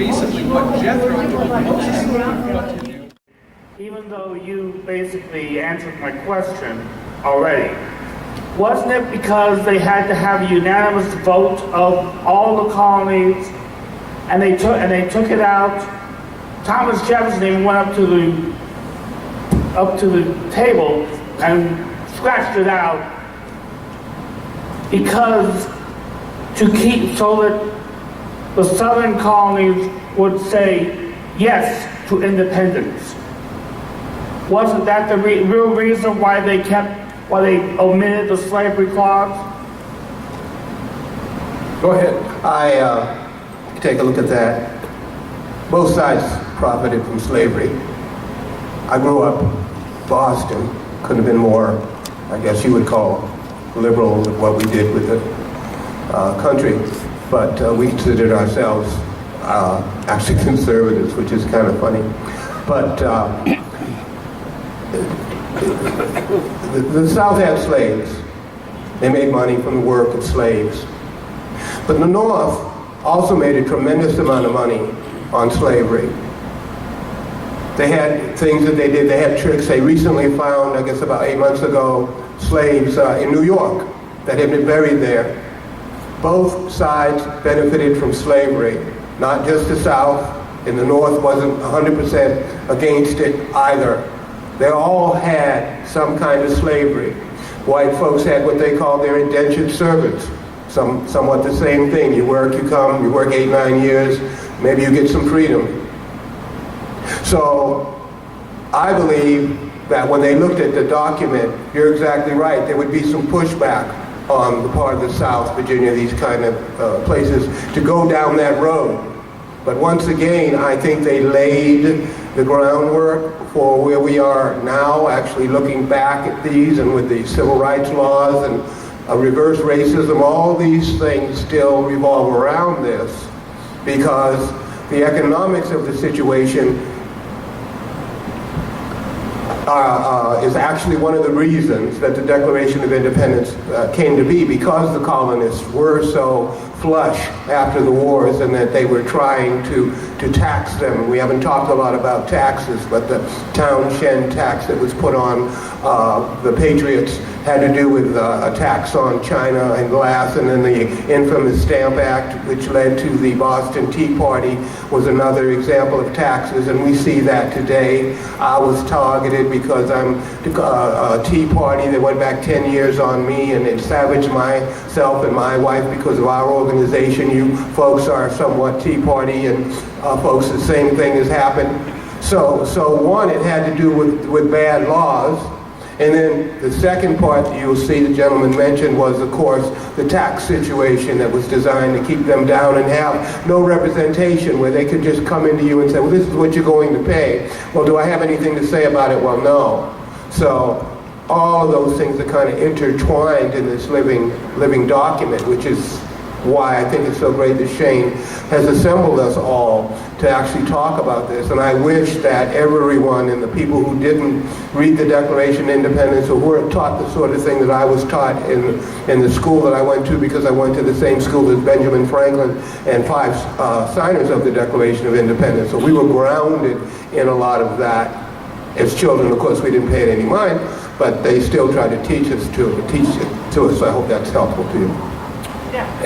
basically what Jethro told Moses what to do. Even though you basically answered my question already, wasn't it because they had to have a unanimous vote of all the colonies, and they took it out? Thomas Jefferson even went up to the table and scratched it out because to keep so that the southern colonies would say yes to independence. Wasn't that the real reason why they omitted the slavery clause? Go ahead. I take a look at that. Both sides profited from slavery. I grew up in Boston. Couldn't have been more, I guess you would call, liberal with what we did with the country. But we considered ourselves actually conservatives, which is kind of funny. But the South had slaves. They made money from the work of slaves. But the North also made a tremendous amount of money on slavery. They had things that they did. They had tricks. They recently found, I guess about 8 months ago, slaves in New York that had been buried there. Both sides benefited from slavery, not just the South, and the North wasn't 100% against it either. They all had some kind of slavery. White folks had what they call their indentured servants, somewhat the same thing. You work, you come, you work 8, 9 years, maybe you get some freedom. So I believe that when they looked at the document, you're exactly right, there would be some pushback on the part of the South, Virginia, these kind of places, to go down that road. But once again, I think they laid the groundwork for where we are now, actually looking back at these, and with the civil rights laws and reverse racism, all these things still revolve around this, because the economics of the situation is actually one of the reasons that the Declaration of Independence came to be, because the colonists were so flush after the wars and that they were trying to tax them. We haven't talked a lot about taxes, but the Townshend tax that was put on the Patriots had to do with a tax on China and glass, and then the infamous Stamp Act, which led to the Boston Tea Party, was another example of taxes, and we see that today. I was targeted because I'm a Tea Party that went back 10 years on me, and it savaged myself and my wife because of our organization. You folks are somewhat Tea Party, and folks, the same thing has happened. So one, it had to do with bad laws. And then the second part that you'll see the gentleman mentioned was, of course, the tax situation that was designed to keep them down and have no representation, where they could just come into you and say, well, this is what you're going to pay. Well, do I have anything to say about it? Well, no. So all of those things are kind of intertwined in this living document, which is why I think it's so great that Shane has assembled us all to actually talk about this. And I wish that everyone, and the people who didn't read the Declaration of Independence, or weren't taught the sort of thing that I was taught in the school that I went to, because I went to the same school as Benjamin Franklin and 5 signers of the Declaration of Independence. So we were grounded in a lot of that. As children, of course, we didn't pay it any mind, but they still tried to teach it to us. So I hope that's helpful to you. Yeah.